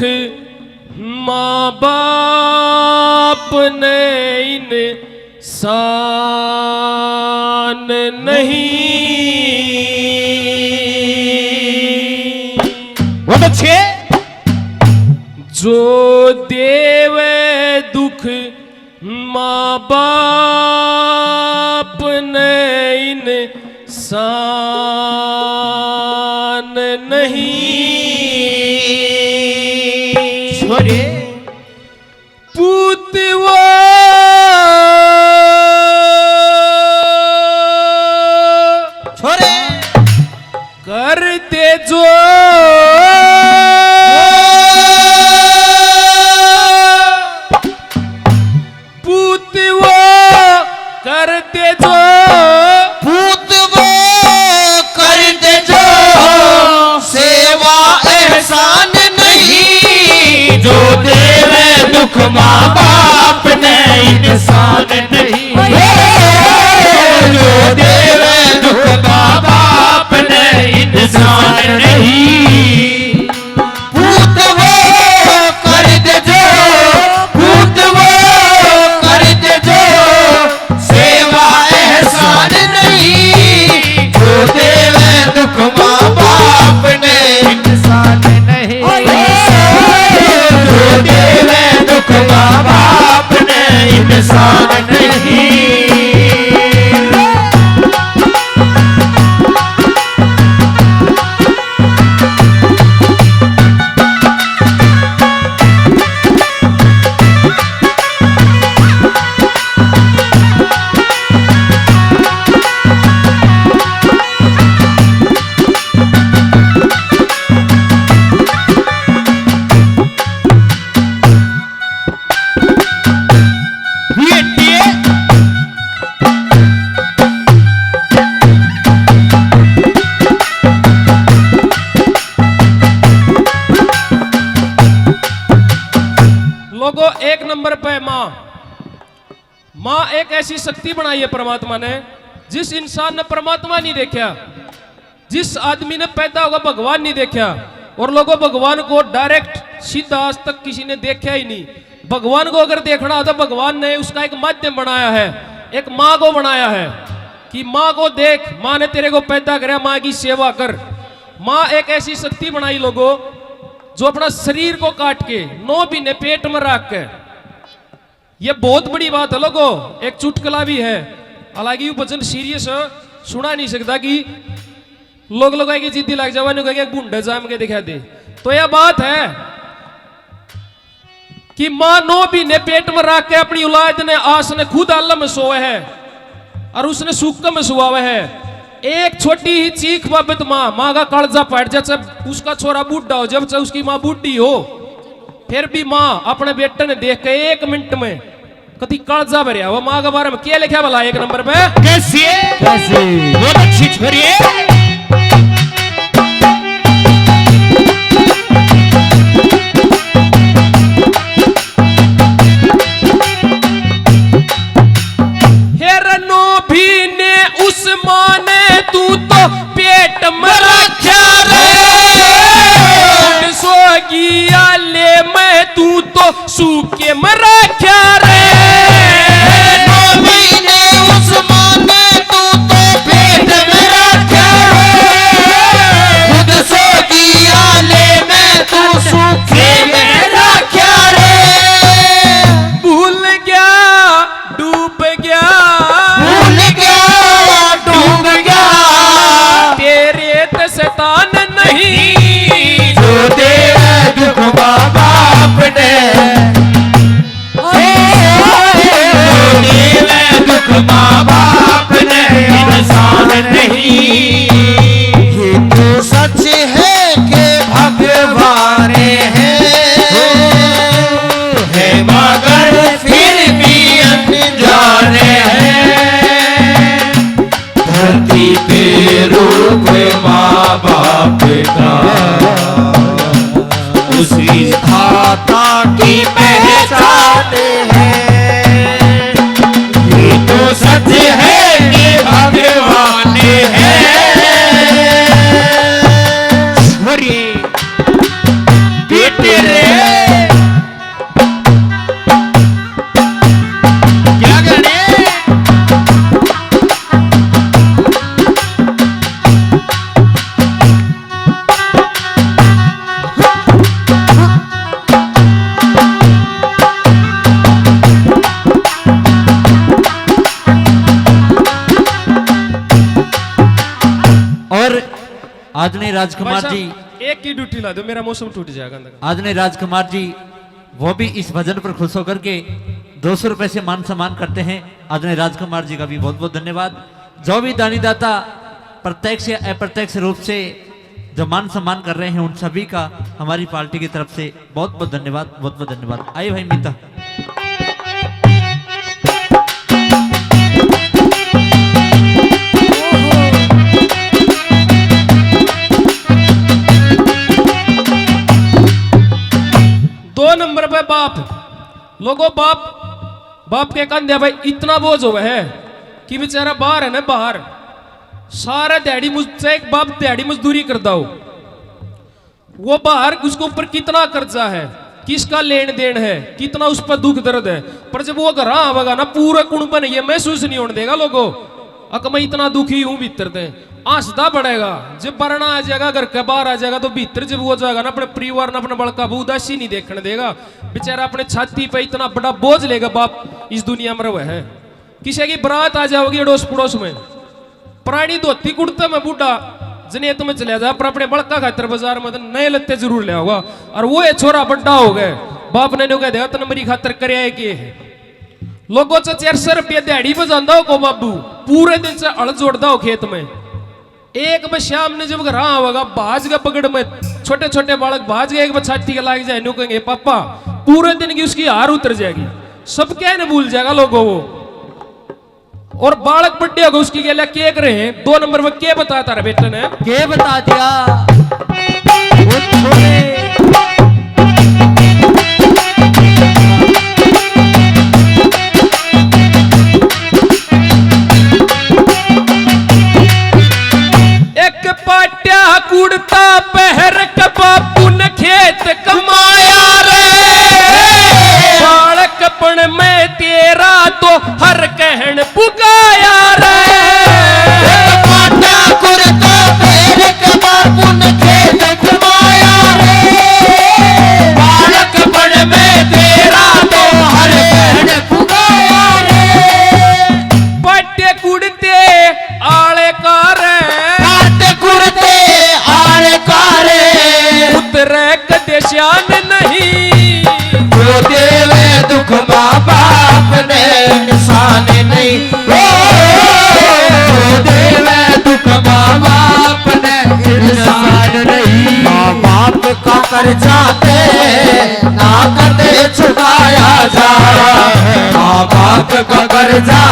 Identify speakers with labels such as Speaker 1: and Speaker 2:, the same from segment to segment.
Speaker 1: माँ बाप ने इंसान नहीं।
Speaker 2: बहुत अच्छे।
Speaker 1: जो देवे दुख माँ बाप ने इंसान नहीं।
Speaker 2: छोरे
Speaker 1: पूत वो
Speaker 2: छोरे
Speaker 1: करते जो पूत वो करते जो
Speaker 2: पूत वो करते जो सेवा एहसान नहीं। जो देवे दुख माँ बाप ने इंसान नहीं। जो देवे दुख माँ बाप ने इंसान नहीं। पूत वो करते जो पूत वो करते जो सेवा एहसान नहीं। जो देवे दुख माँ बाप ने इंसान नहीं। जो देवे दुख माँ बाप ने इंसान नहीं।
Speaker 1: लोगों एक नंबर पे माँ एक ऐसी शक्ति बनाई है परमात्मा ने। जिस इंसान ने परमात्मा नहीं देखा, जिस आदमी ने पैदा होगा भगवान नहीं देखा, और लोगों भगवान को डायरेक्ट सीधा आज तक किसी ने देखा ही नहीं। भगवान को अगर देखना हो तो भगवान ने उसका एक माध्यम बनाया है, एक माँ को बनाया है कि माँ को देख, माँ ने तेरे को पैदा कराया, माँ की सेवा कर। माँ एक ऐसी शक्ति बनाई लोगों जो अपना शरीर को काट के 9 महीने पेट में रख के, ये बहुत बड़ी बात है लोगों। एक चुटकुला भी है, हालांकि ये वचन सीरियस है, सुना नहीं सकता कि लोग की जिद्दी लग जावा कहेंगे बूढ़े जाम के दिखा दे। तो यह बात है कि माँ 9 महीने पेट में रख के अपनी औलाद ने आस ने खुद अल्लाह में सोए है और उसने सूख में सुआवे है। एक छोटी ही चीख बाबत माँ का कालजा फट जाए, उसका छोरा बूढ़ा हो, जब चाहे उसकी माँ बूढ़ी हो, फिर भी माँ अपने बेटे ने देख के 1 मिनट में कति कालजा भरिया। वो माँ के बारे में क्या लिखा भला 1 नंबर पे?
Speaker 2: कैसी बहुत अच्छी छोरी है।
Speaker 1: उस माँ ने तू तो पेट में रखा रे, सोगी आले में तू तो सूखे में रखा रे।
Speaker 2: ने उस माँ ने तू तो पेट में रखा रे, खुद सोगी आले में तू सूखे में रखा रे।
Speaker 1: भूल गया डूब गया,
Speaker 2: भूल गया डूब गया,
Speaker 1: तेरे ते शैतान नहीं।
Speaker 2: जो देवे दुख माँ बाप ने, जो देवे दुख माँ बाप ने इंसान नहीं। ये तो सच है कि भगवान है मगर फिर भी अनजाने हैं। धरती पे रूप माँ बाप का, उसी खाता की पहचान है। ये तो सच है कि भगवान है। बेटे रे क्या गणे
Speaker 3: आदरणीय राजकुमार जी,
Speaker 1: एक की ड्यूटी ला दो, मेरा मौसम टूट जाएगा अंदर का।
Speaker 3: आदरणीय राजकुमार जी वो भी इस भजन पर खुश होकर के 200 रुपए से मान सम्मान करते हैं। आदरणीय राजकुमार जी का भी बहुत बहुत धन्यवाद। जो भी दानी दाता प्रत्यक्ष या अप्रत्यक्ष रूप से जो मान सम्मान कर रहे हैं उन सभी का हमारी पार्टी की तरफ से बहुत बहुत धन्यवाद, बहुत बहुत धन्यवाद। आइए भाई मीता।
Speaker 1: नंबर पे बाप लोगों, बाप के कंधे भाई इतना बोझ हुआ है कि बेचारा बाहर है ना, बाहर सारा दिहाड़ी मुझसे एक बाप दिहाड़ी मजदूरी करता हो, वो बाहर उसके ऊपर कितना कर्जा है, किसका लेन देन है, कितना उस पर दुख दर्द है, पर जब वो घर आवेगा ना पूरा कुंबन ये महसूस नहीं होने देगा लोगों। अक मैं इतना दुखी हूं भीतर से हंसता पड़ेगा, जब पढ़ना आ जाएगा घर के बाहर आ जाएगा तो भीतर जब हो जाएगा ना अपने परिवार ने अपने बड़का उदासी नहीं देखने देगा। बेचारा अपने छाती पे इतना बड़ा बोझ लेगा बाप इस दुनिया में रहा है। किसी की बरात आ जाओगी अड़ोस पड़ोस में, पुरानी धोती कुर्ता में बूढ़ा जने तुम्हें चले जा, पर अपने बड़का खातर बाजार में नए लत्ते जरूर ले होगा। और वो ये छोरा बड्डा हो गए, बाप ने कह दिया तो मेरी खातर करे के लोगों से 400 रुपया दिहाड़ी बजाता हो को बाबू, पूरे दिन से हल जोड़ता हो खेत में। एक में शाम ने जब घर आवेगा भाज का पकड़ में छोटे छोटे बालक भाज गए, एक में छाती के लाग जाए, नो कहेंगे पापा, पूरे दिन की उसकी हार उतर जाएगी, सब क्या न भूल जाएगा लोगों वो। और बालक बड्डे होगा उसकी गला के रहे हैं 2 नंबर में के बताता रहा बेटा ने
Speaker 3: के बता दिया वो छोरे।
Speaker 1: कुड़ता पहर के बापू ने खेत कमाया रे, बालकपन में तेरा तो हर कहन पुकाया रे।
Speaker 2: कुड़ता पहर के बापू ने खेत कमाया रे, बालकपन में तेरा तो हर कहन पुकाया रे।
Speaker 1: पट्टे कुड़ते आले का रे,
Speaker 2: पट्टे कुड़ते
Speaker 1: उतरे कदे शान नहीं,
Speaker 2: जो देवे दुख माँ बाप ने इंसान नहीं, जो देवे दुख माँ बाप ने इंसान नहीं। माँ बाप का कर्जा ना कदे चुकाया जा, माँ बाप का कर्जा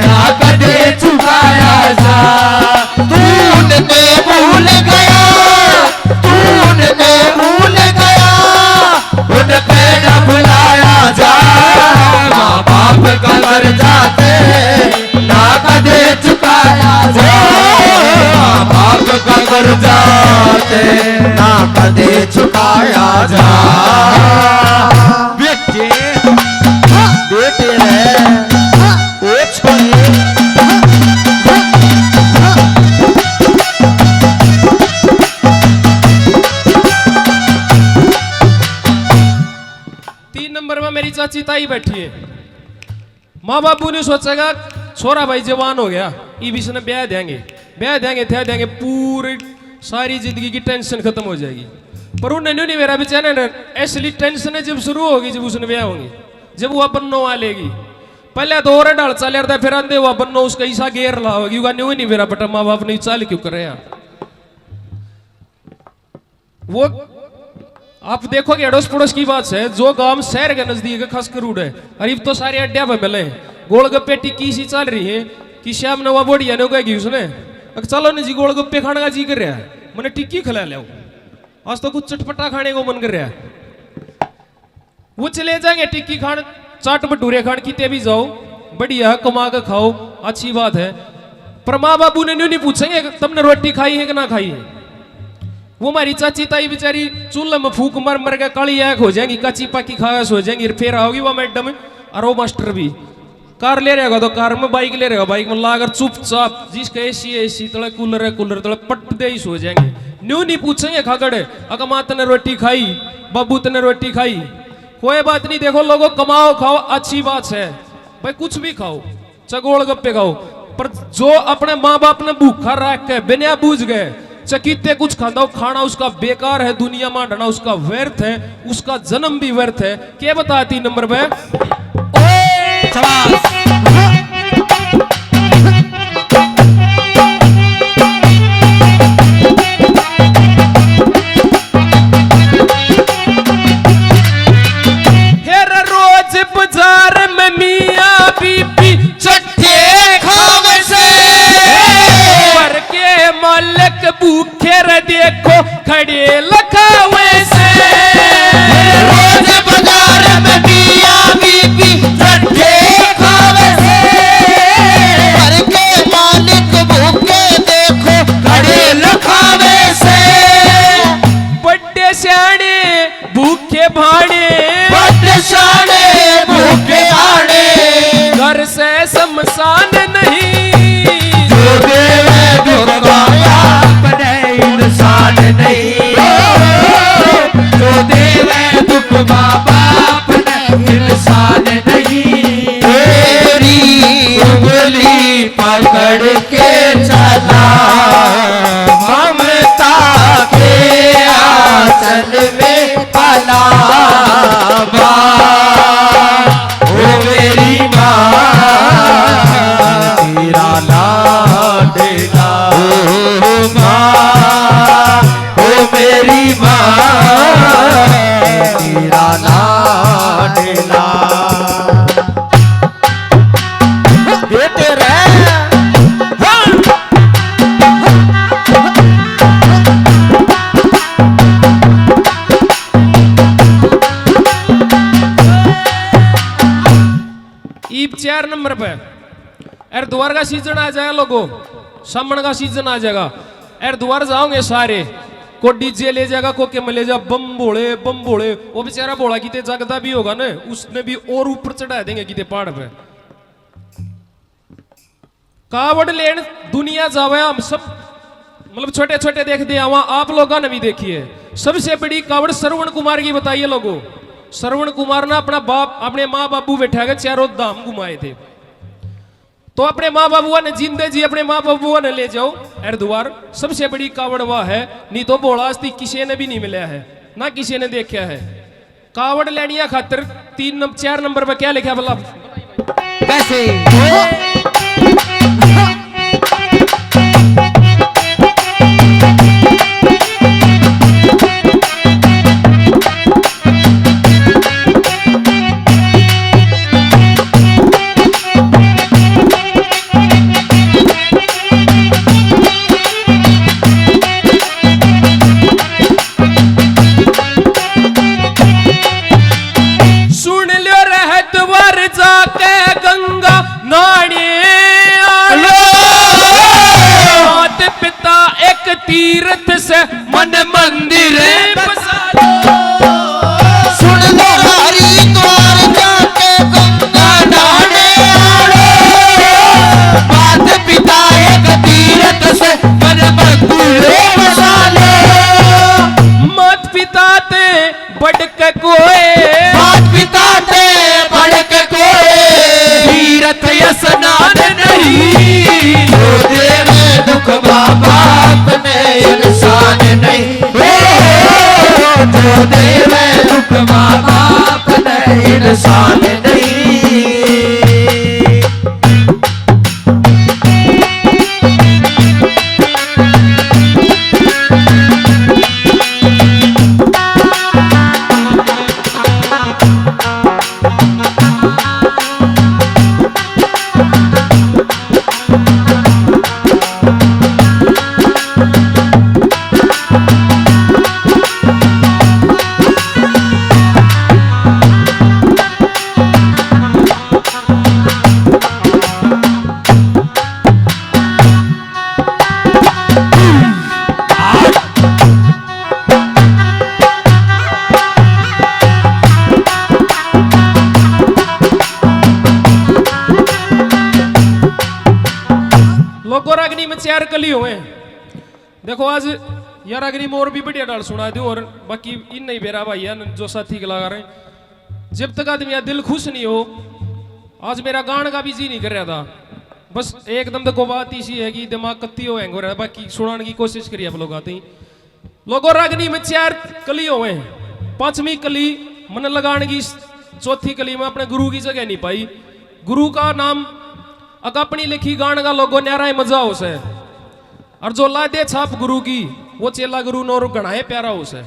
Speaker 2: ना कदे चुकाया जा। तूने भूल गया, तूने भूल गया, उन पे न भुलाया जा। माँ बाप का कर्जा ना कदे चुकाया जा, माँ बाप का कर्जा ना कदे चुकाया जा। बेटे बेटे रे ओ छोरे,
Speaker 1: 3 नंबर में मेरी चाची ताई बैठी है। माँ बापू ने सोचेगा छोरा भाई जवान हो गया, ई बीच ने ब्याह देंगे थे देंगे, पूरी सारी जिंदगी की टेंशन खत्म हो जाएगी। पर उन्हें नहीं मेरा बेचारा ने असली टेंशन जब शुरू होगी जब उसने ब्याह होंगी, जब वह बन्नो आ लेगी। पहले तो और डाल चाल रहा, फिर आंदे हुआ बन्नो उसका ईसा गेर ला होगी, न्यू नहीं मेरा बेटा माँ बाप ने चाल क्यों कर रहे यार। वो आप देखोगे अड़ोस पड़ोस की बात है, जो गांव शहर के नजदीक है खास कर रोड है, अरे तो सारे अड्डा पे मिले गोलगप्पे टिक्की सी चल रही है कि शाम ने वह बढ़िया ने कहेगी उसने चलो ना जी गोलगप्पे खाने का जी कर रहा है, मैंने टिक्की खिला लिया, आज तो कुछ चटपटा खाने को मन कर रहा है। वो चले जाएंगे टिक्की खान, चाट भटूरे खान, किते भी जाओ बढ़िया कमा कर खाओ, अच्छी बात है। पर माँ बापू ने नहीं पूछेंगे तुमने रोटी खाई है कि ना खाई है, वो हमारी चाची ताई बेचारी चूल्हे में फूक मर मर के काली आंख हो जाएंगी, कच्ची पक्की खास हो जाएंगी, फिर आओगी वो मैडम और वो मास्टर भी। कार ले रहेगा तो कार में, बाइक ले रहेगा बाइक में, लाकर चुपचाप जिसका एसी है एसी तले, कूलर है कूलर तले, पट दे ही सो जाएंगे। न्यू नहीं पूछेंगे खागड़े अगर माँ तने रोटी खाई, बाबू तने रोटी खाई, कोई बात नहीं। देखो लोगों, कमाओ खाओ अच्छी बात है भाई, कुछ भी खाओ, चगोल गप्पे खाओ, पर जो अपने माँ बाप ने भूखा रख के बिना बूझ गए चकीते कुछ खाता हो, खाना उसका बेकार है, दुनिया में ढना उसका व्यर्थ है, उसका जन्म भी व्यर्थ है। क्या बता 3 नंबर पे भूखे रे देखो खड़े लखावे से,
Speaker 2: रोज बाजार में मियां बीबी ठंडे खावे से, घर के मालिक भूखे देखो खड़े लखावे से।
Speaker 1: बड़े सियाने भूखे भाड़े,
Speaker 2: बड़े सियाने भूखे भाड़े,
Speaker 1: घर से शमशान नहीं,
Speaker 2: जो देवे दुर्गा इंसान नहीं, जो देवे दुख माँ बाप ने इंसान नहीं। तेरी उंगली पकड़ के चला ममता के आंचल में पला, ओ मेरी माँ तेरा लाडला, मेरी माँ तेरा लाडला बेटे रे।
Speaker 1: ईब 4 नंबर पे एर द्वार का सीजन आ जाएगा लोगों, सामन का सीजन आ जाएगा, एर द्वार जाओगे सारे, को डीजे ले जाएगा, को के में ले जा, बम बोले। वो बेचारा बोला किते जगदा भी होगा ना, उसने भी और ऊपर चढ़ा देंगे किते पहाड़ पे। कावड़ लेन दुनिया जावे, हम सब मतलब छोटे छोटे देख दिया वहां, आप लोगों ने भी देखी है। सबसे बड़ी कावड़ श्रवण कुमार की बताइए लोगों। श्रवण कुमार ने अपने माँ बाबू बैठा के चारों धाम घुमाए थे, तो अपने माँ बाबुआ ने जिंदे जी अपने माँ बाबुआ ने ले जाओ हरिद्वार। सबसे बड़ी कावड़ वह है, नहीं तो बोलास्ती किसी ने भी नहीं मिला है, ना किसी ने देखा है। कावड़ लेनिया खातर 4 नंबर पर क्या लिखा बोला
Speaker 2: कैसे
Speaker 1: तीर्थ से मन मंदिर बसा
Speaker 2: सुन लो हरिद्वार जाके गंगा नहाने आलो, माता पिता एक तीर्थ से मन मंदिर बसा लो।
Speaker 1: मात पिता ते बढ़ के कोई,
Speaker 2: माता पिता ते बढ़ के कोई
Speaker 1: तीर्थ स्नान नहीं,
Speaker 2: जो देवे दुख बाप ने इंसान नहीं, जो देवे दुख माँ बाप ने इंसान नहीं।
Speaker 1: 4 कली हुए। देखो आज यार अगली मोर भी बढ़िया डाल सुना दूं और बाकी इन नहीं बेरा भाई है जो साथी लगा रहे हैं। जब तक आदमी यार दिल खुश नहीं हो, आज मेरा गान का भी जी नहीं कर रहा था, बस एकदम देखो बात इसी है कि दिमाग कत्ती हो हैंग हो रहा है। बाकी सुनाने की कोशिश करिए आप लोग आते ही लोगों। रागनी में 4 कली हुए, 5वीं कली मन लगाने की, 4थी कली में अपने गुरु की जगह नहीं पाई। गुरु का नाम अग अपनी लिखी गान का लोगों न्यारा है मजा हो से, और जो ला दे छाप गुरु की वो चेला गुरु नौर गणाए प्यारा हो से।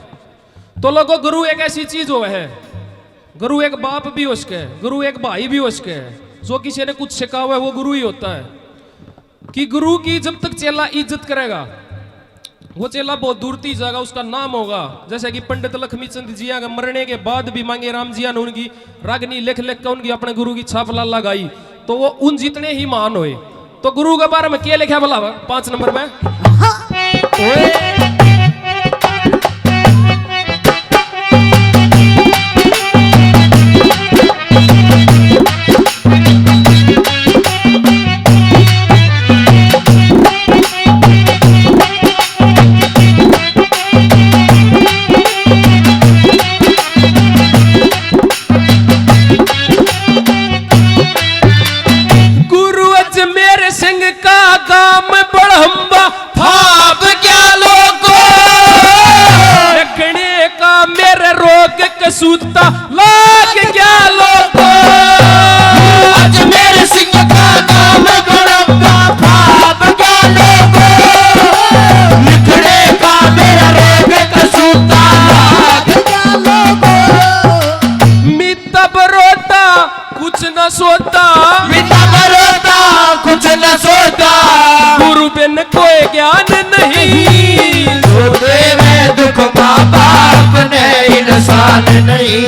Speaker 1: तो लोगों गुरु एक ऐसी चीज हो है, गुरु एक बाप भी हो सके, गुरु एक भाई भी हो सके। जो किसी ने कुछ सिखा हुआ है वो गुरु ही होता है। कि गुरु की जब तक चेला इज्जत करेगा वो चेला बहुत दूर तक जाएगा, उसका नाम होगा। जैसे कि पंडित लक्ष्मी चंद जिया के मरने के बाद भी मांगे राम जिया ने उनकी रागनी लिख लिख कर उनकी अपने गुरु की छाप ला लगाई, तो वो उन जितने ही महान हुए। तो गुरु के बारे में क्या लिखा बोला 5 नंबर में? सूता लाग क्या लोगो
Speaker 2: अजमेर सिंह का काम बड़ंगा भाप क्या लोगो लिखने का मेरा रोग कसूता लाग क्या लोगो
Speaker 1: मिता बरोता कुछ न सोता
Speaker 2: मिता बरोता कुछ न सोता
Speaker 1: गुरु बिन कोई ज्ञान नहीं
Speaker 2: जो देवे दुख माँ बाप ने इंसान नहीं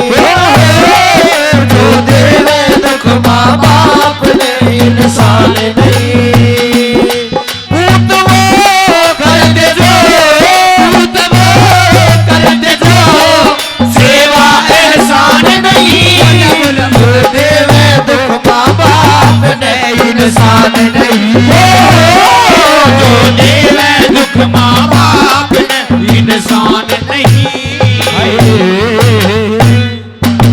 Speaker 2: जो देवे दुख माँ बाप ने इंसान नहीं भूत वो कर दे जो भूत वो कर दे जो सेवा एहसान नहीं जो देवे दुख माँ बाप ने इंसान